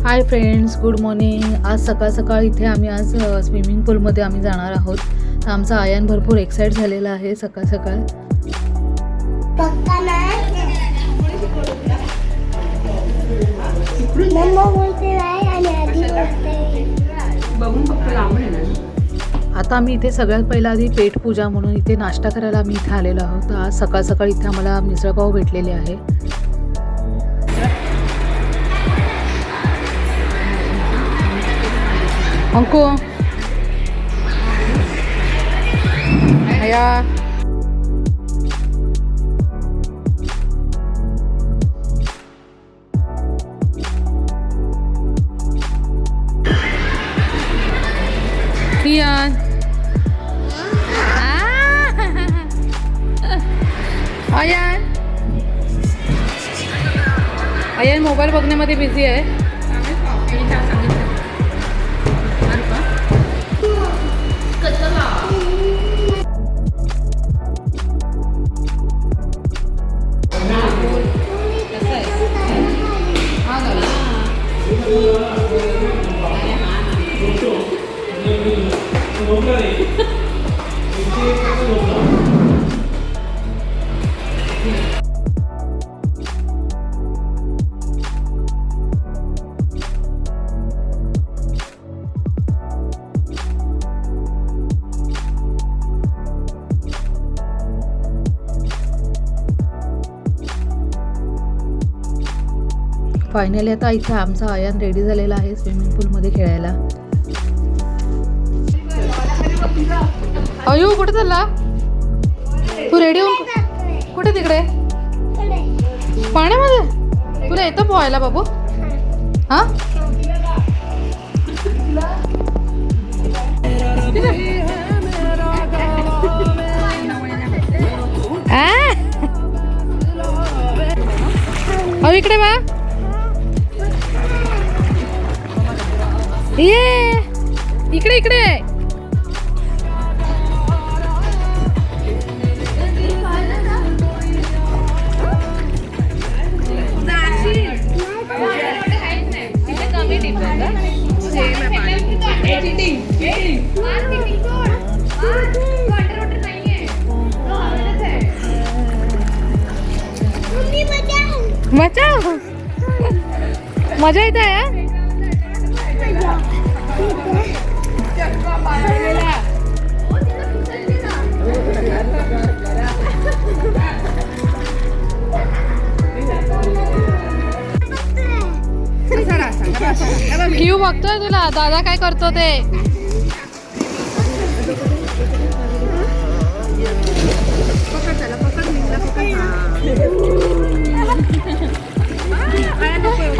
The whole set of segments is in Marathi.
Hi friends, good morning. आज सकाळ सकाळ इथे आम्ही आज स्विमिंग पूलमध्ये आम्ही जाणार आहोत. तर आमचा आयन भरपूर एक्साइट झालेला आहे सकाळ सकाळ. आता आम्ही इथे सगळ्यात पहिला आधी पेट पूजा म्हणून इथे नाश्ता करायला आम्ही इथे आलेलो आहोत. आज सकाळ सकाळ इथे आम्हाला मिसळपाव भेटलेले आहे. अंकु या कियान आयन आयन मोबाईल बघण्यामध्ये बिझी आहे. फायनली आता इथे आमचा आयन रेडी झालेला आहे स्विमिंग पूलमध्ये खेळायला. अयो कुठे चालला तू? रेडी होऊन कुठे? तिकडे पाण्यामध्ये? तुला येतं पोहायला बाबू? हा अहो इकडे बा. ये इकडे इकडे. मजा येत आहे. क्यू बघतोय तुला दादा काय करतो ते.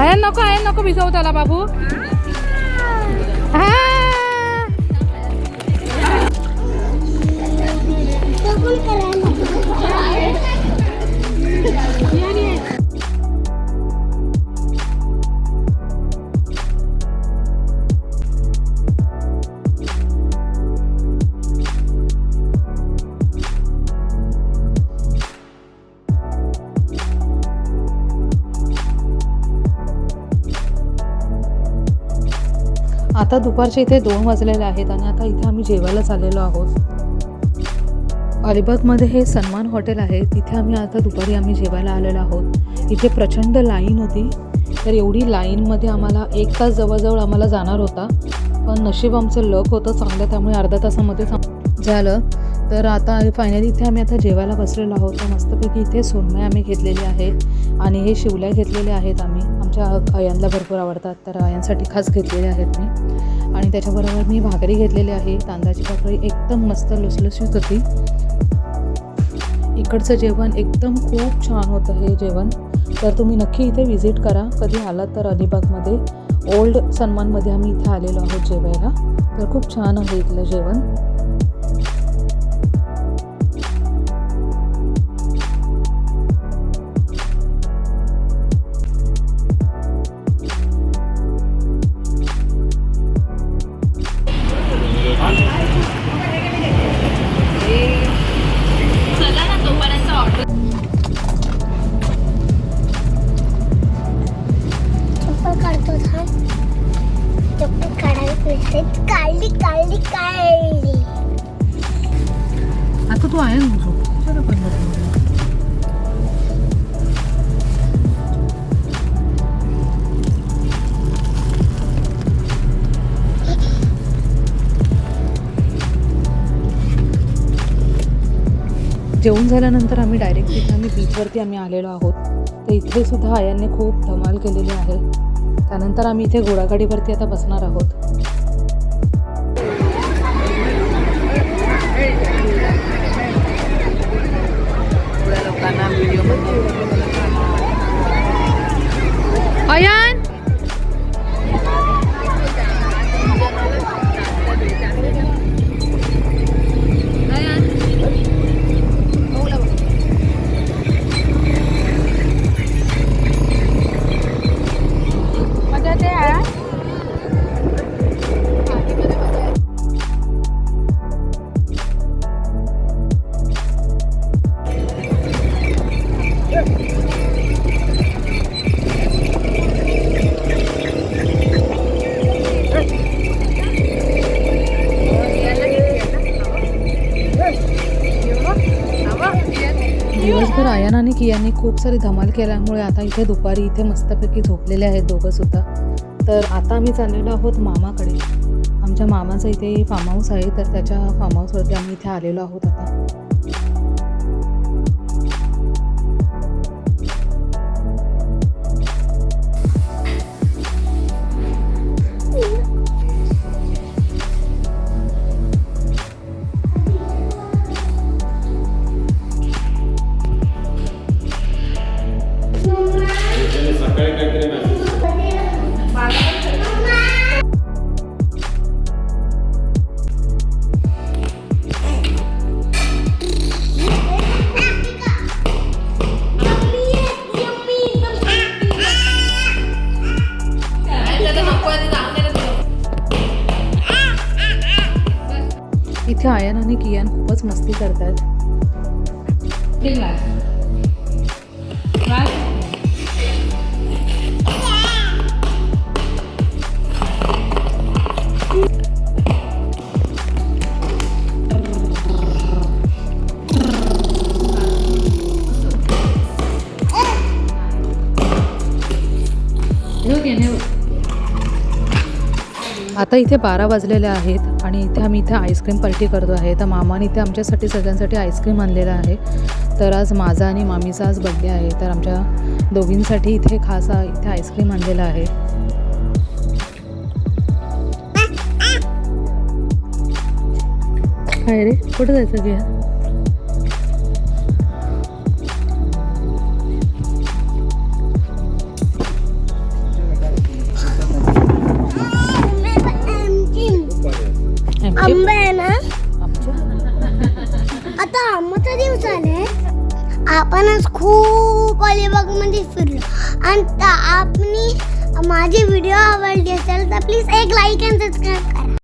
आयन नको, आयन नको भिजव त्याला बाबू. हा आता दुपारचे इथे 2 वाजलेले आहेत आणि आता इथे आम्ही जेवायला चाललेलो आहोत. अलिबागमध्ये हे सन्मान हॉटेल आहे. तिथे आम्ही आता दुपारी आम्ही जेवायला आलेलो आहोत. इथे प्रचंड लाईन होती. तर एवढी लाईनमध्ये आम्हाला 1 तास जवळजवळ आम्हाला जाणार होता. पण नशीब आमचं लक होतं चांगलं, त्यामुळे अर्ध्या तासामध्ये झालं. तर आता फायनली इथे आम्ही आता जेवायला बसलेलो आहोत. तर मस्तपैकी इथे सोनमय आम्ही घेतलेले आहे आणि हे शिवल्या घेतलेले आहेत. आम्ही आमच्या आयनला भरपूर आवडतात तर आयनसाठी खास घेतलेले आहेत मी. आणि त्याच्याबरोबर मी भाकरी घेतलेली आहे. तांदळाची भाकरी एकदम मस्त लुसलुसीत होती. इकडचं जेवण एकदम खूप छान होतं हे जेवण. तर तुम्ही नक्की इथे व्हिजिट करा कधी आलात तर. अलिबागमध्ये ओल्ड सन्मानमध्ये आम्ही इथे आलेलो आहोत जेवायला. तर खूप छान आहे इथलं जेवण. चप्पल काढतो था. चॉकलेट काढली काढली काढली. आता तू आहे ना झोप. चला पण बरं. जेवण झाल्यानंतर आम्ही डायरेक्ट तिथे आम्ही बीचवरती आम्ही आलेलो आहोत. तर इथे सुद्धा आयांनी खूप धमाल केलेली आहे. त्यानंतर आम्ही इथे घोडागाडीवरती आता बसणार आहोत. लोकांना अयान दिवसभर आयान आणि कियाने खूप सारी धमाल केल्यामुळे आता इथे दुपारी इथे मस्तपैकी झोपलेले आहेत दोघंसुद्धा. तर आता आम्ही चाललेलो आहोत मामाकडे. आमच्या मामाचं इथे फार्म हाऊस आहे. तर त्याच्या फार्म हाऊसवरती आम्ही इथे आलेलो आहोत आता. इथे आयान आणि कियान खूपच मस्ती करतात. आता इथे 12 वाजलेले आहेत आणि इथे आम्ही इथे आईस्क्रीम पार्टी करतो आहे. तर मामाने इथे आमच्यासाठी सगळ्यांसाठी आईस्क्रीम आणलेलं आहे. तर आज माझा आणि मामीचा आज बर्थडे आहे. तर आमच्या दोघींसाठी इथे खास इथे आईस्क्रीम आणलेलं आहे. काय रे, कुठं जायचं घ्या? आंबे आहे ना. आता आंब्याचा दिवस आले. आपणच खूप अलिबागमध्ये फिरलो आणि आपण माझी व्हिडिओ आवडली असेल तर प्लीज एक लाईक आणि सबस्क्राईब करा.